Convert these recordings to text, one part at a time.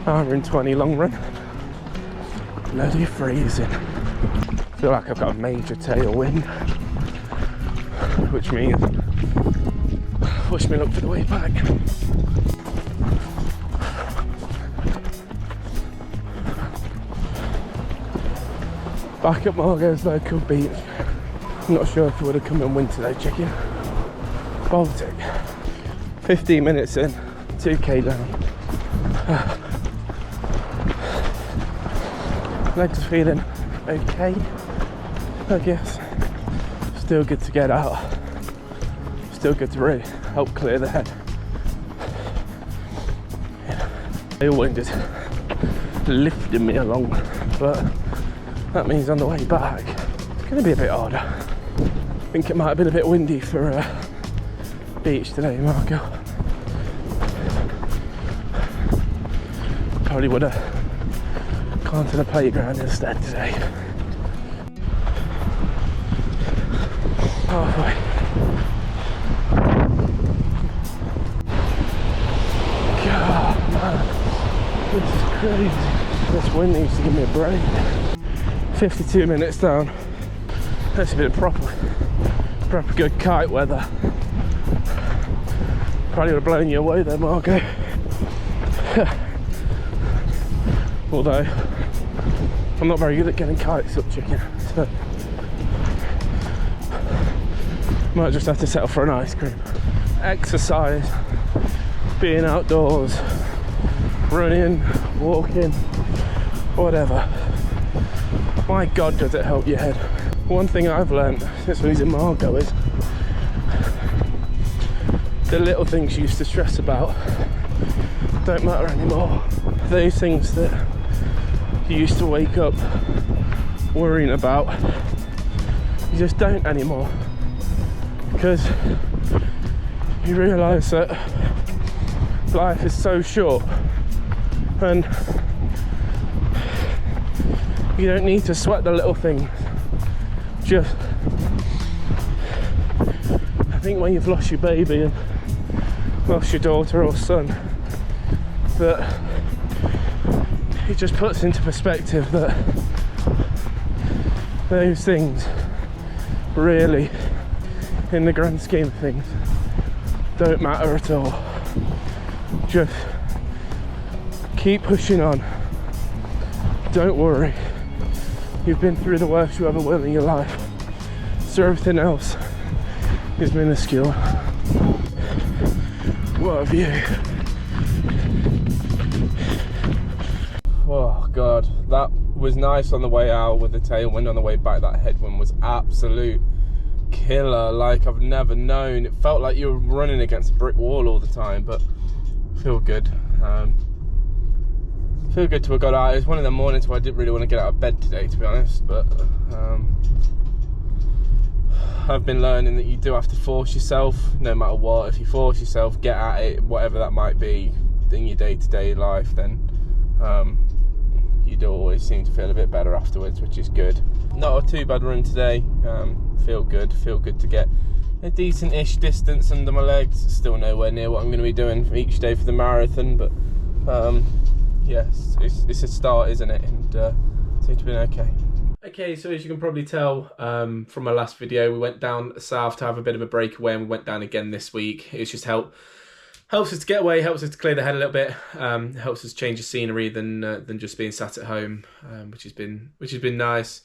Hour and 20 long run. Bloody freezing. Feel like I've got a major tailwind, which means push me up for the way back. Back at Margot's local beach. I'm not sure if it would have come in winter though, chicken. Baltic. 15 minutes in, 2k down. Legs are feeling okay, I guess. Still good to get out. Still good to really help clear the head. Tailwind is lifting me along, but that means on the way back it's going to be a bit harder. I think it might have been a bit windy for beach today, Margot. Probably would have gone to the playground instead today. Halfway. God, man, this is crazy. This wind needs to give me a break. 52 minutes down. That's a bit of proper good kite weather. Probably would have blown you away there, Margot. Although I'm not very good at getting kites up, chicken, so might just have to settle for an ice cream. Exercise, being outdoors, running, walking, whatever. My God, does it help your head. One thing I've learned since losing Margot is the little things you used to stress about don't matter anymore. Those things that you used to wake up worrying about, you just don't anymore, because you realise that life is so short and you don't need to sweat the little things. Just, I think when you've lost your baby and lost your daughter or son, that it just puts into perspective that those things really, in the grand scheme of things, don't matter at all. Just keep pushing on. Don't worry. You've been through the worst you ever will in your life, so everything else is minuscule. What have you? Oh God, that was nice on the way out with the tailwind. On the way back, that headwind was absolute killer, like I've never known. It felt like you were running against a brick wall all the time, but feel good. Feel good to have got out. It was one of the mornings where I didn't really want to get out of bed today, to be honest, but I've been learning that you do have to force yourself, no matter what. If you force yourself, get at it, whatever that might be in your day-to-day life, then you do always seem to feel a bit better afterwards, which is good. Not a too bad run today. Feel good to get a decent-ish distance under my legs. Still nowhere near what I'm going to be doing each day for the marathon, but yes, it's a start, isn't it? And seems to be okay. Okay, so as you can probably tell from my last video, we went down south to have a bit of a breakaway, and we went down again this week. It's just helps us to get away, helps us to clear the head a little bit, helps us change the scenery than just being sat at home, which has been nice.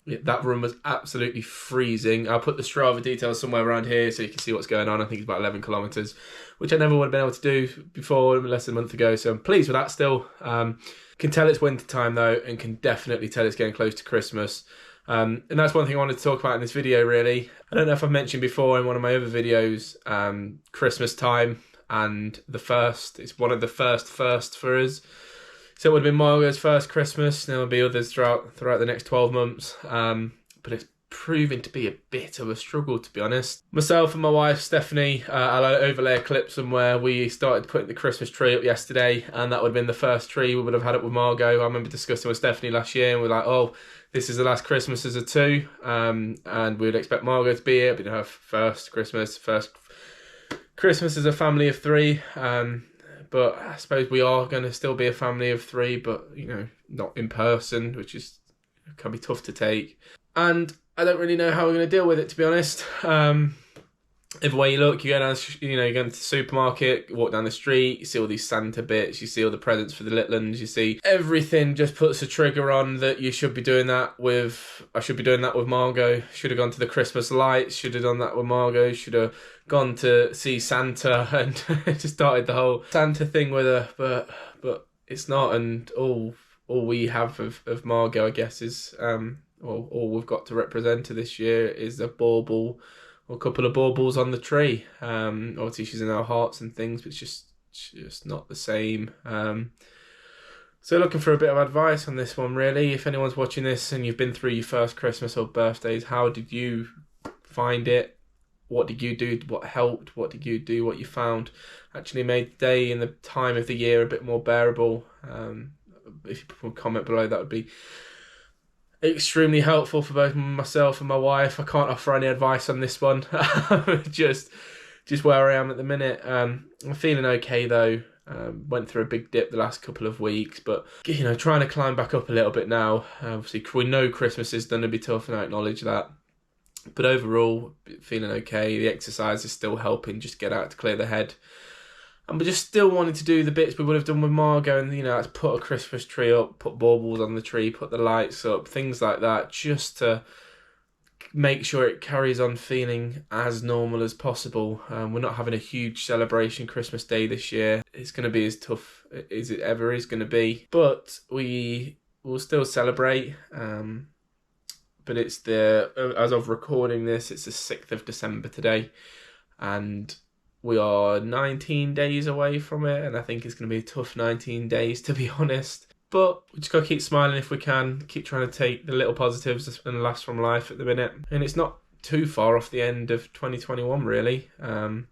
Yeah, that run was absolutely freezing. I'll put the Strava details somewhere around here so you can see what's going on. I think it's about 11 kilometres, which I never would have been able to do before, less than a month ago. So I'm pleased with that still. Can tell it's winter time though, and can definitely tell it's getting close to Christmas. And that's one thing I wanted to talk about in this video, really. I don't know if I've mentioned before in one of my other videos, Christmas time and the first. It's one of the first for us. So it would have been Margot's first Christmas. There will be others throughout the next 12 months. But it's proving to be a bit of a struggle, to be honest. Myself and my wife, Stephanie, I'll overlay a clip somewhere. We started putting the Christmas tree up yesterday, and that would have been the first tree we would have had up with Margot. I remember discussing with Stephanie last year, and we were like, oh, this is the last Christmas as a two. And we would expect Margot to be here, but her first Christmas as a family of three. but I suppose we are going to still be a family of 3, but, you know, not in person, which can be tough to take. And I don't really know how we're going to deal with it, to be honest. Every way you look, you go down, you go into the supermarket, walk down the street, you see all these Santa bits, you see all the presents for the little ones, you see everything just puts a trigger on that you should be doing that with. I should be doing that with Margot. Should have gone to the Christmas lights, should have done that with Margot, should have gone to see Santa and just started the whole Santa thing with her, but it's not, and all we have of Margot, I guess, is all we've got to represent her this year is a bauble, or a couple of baubles on the tree. Obviously she's in our hearts and things, but it's just not the same. So looking for a bit of advice on this one, really. If anyone's watching this and you've been through your first Christmas or birthdays, how did you find it? What did you do? What helped? What did you do? What you found actually made the day and the time of the year a bit more bearable? If you put a comment below, that would be extremely helpful for both myself and my wife. I can't offer any advice on this one. just where I am at the minute. I'm feeling okay though. Went through a big dip the last couple of weeks, but trying to climb back up a little bit now. Obviously we know Christmas is going to be tough, and I acknowledge that, but overall feeling okay. The exercise is still helping just get out to clear the head. And we're just still wanting to do the bits we would have done with Margot, and let's put a Christmas tree up, put baubles on the tree, put the lights up, things like that, just to make sure it carries on feeling as normal as possible. We're not having a huge celebration Christmas Day this year. It's going to be as tough as it ever is going to be, but we will still celebrate. But it's as of recording this, it's the 6th of December today, and we are 19 days away from it, and I think it's going to be a tough 19 days, to be honest. But we just got to keep smiling if we can, keep trying to take the little positives and last from life at the minute. And it's not too far off the end of 2021, really. I'll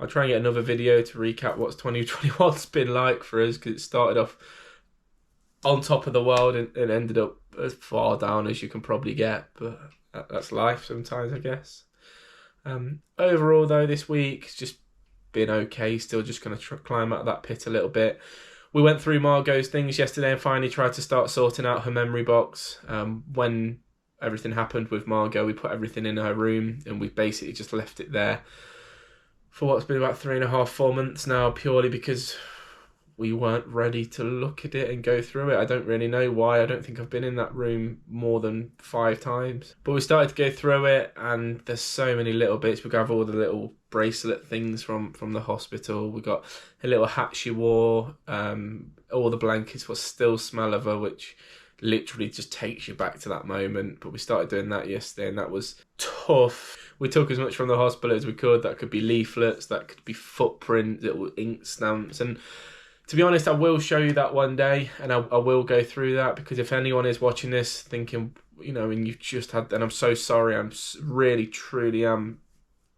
try and get another video to recap what 2021's been like for us, because it started off on top of the world and ended up as far down as you can probably get. But that's life sometimes, I guess. Overall though, this week it's just been okay. Still just going to climb out of that pit a little bit. We went through Margot's things yesterday and finally tried to start sorting out her memory box. When everything happened with Margot, we put everything in her room and we've basically just left it there for what's been about 3.5, 4 months now, purely because we weren't ready to look at it and go through it. I don't really know why. I don't think I've been in that room more than 5 times. But we started to go through it, and there's so many little bits. We have all the little bracelet things from the hospital. We got a little hat she wore. All the blankets will still smell of her, which literally just takes you back to that moment. But we started doing that yesterday, and that was tough. We took as much from the hospital as we could. That could be leaflets, that could be footprints, little ink stamps, and to be honest, I will show you that one day, and I will go through that, because if anyone is watching this thinking, and you've just had, and I'm so sorry, I'm really, truly am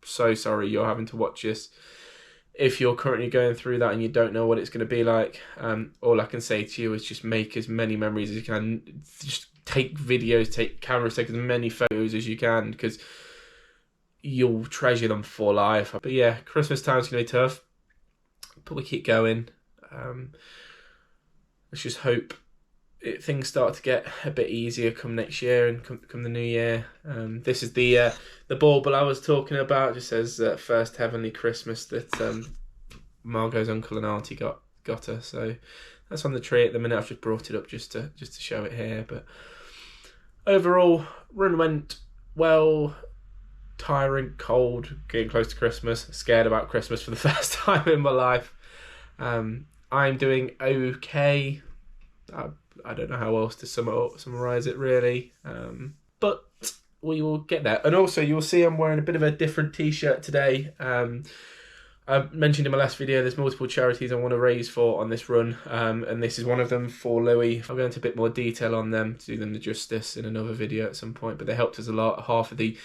so sorry you're having to watch this. If you're currently going through that and you don't know what it's going to be like, all I can say to you is just make as many memories as you can. Just take videos, take cameras, take as many photos as you can, because you'll treasure them for life. But yeah, Christmas time's going to be tough, but we keep going. Let's just hope things start to get a bit easier come next year and come the new year. This is the bauble I was talking about. It just says first heavenly Christmas that Margot's uncle and auntie got her. So that's on the tree at the minute. I've just brought it up just to show it here. But overall, run went well. Tiring, cold, getting close to Christmas. Scared about Christmas for the first time in my life. I'm doing okay. I don't know how else to summarise it really. But we will get there. And also you'll see I'm wearing a bit of a different t-shirt today. I mentioned in my last video there's multiple charities I want to raise for on this run. And this is one of them for Louis. I'll go into a bit more detail on them to do them the justice in another video at some point. But they helped us a lot. Half of the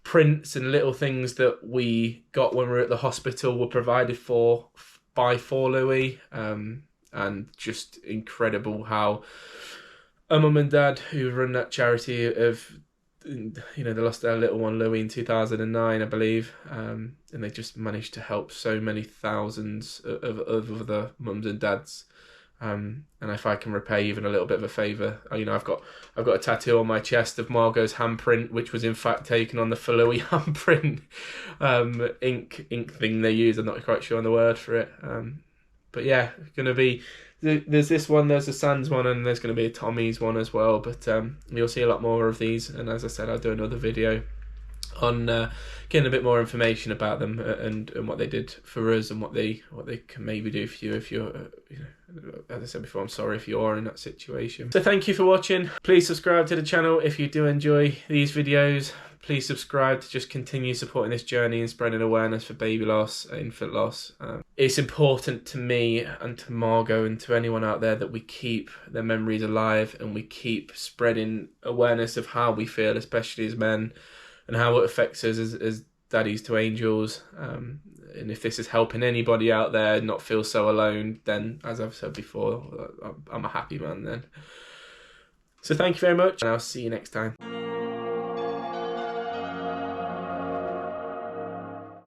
prints and little things that we got when we were at the hospital were provided for Louis, and just incredible how a mum and dad who run that charity have you know, they lost their little one Louis in 2009, I believe, and they just managed to help so many thousands of other mums and dads. And if I can repay even a little bit of a favour, you know, I've got a tattoo on my chest of Margot's handprint, which was in fact taken on the for Louis handprint ink thing they use. I'm not quite sure on the word for it, but yeah, gonna be. There's this one, there's a Sans one, and there's going to be a Tommy's one as well. But you'll see a lot more of these. And as I said, I'll do another video on getting a bit more information about them and what they did for us and what they can maybe do for you if you're, you know, as I said before, I'm sorry if you're in that situation. So thank you for watching. Please subscribe to the channel if you do enjoy these videos. Please subscribe to just continue supporting this journey and spreading awareness for baby loss, infant loss. It's important to me and to Margot and to anyone out there that we keep their memories alive and we keep spreading awareness of how we feel, especially as men, and how it affects us as daddies to angels. And if this is helping anybody out there not feel so alone, then, as I've said before, I'm a happy man then. So thank you very much, and I'll see you next time.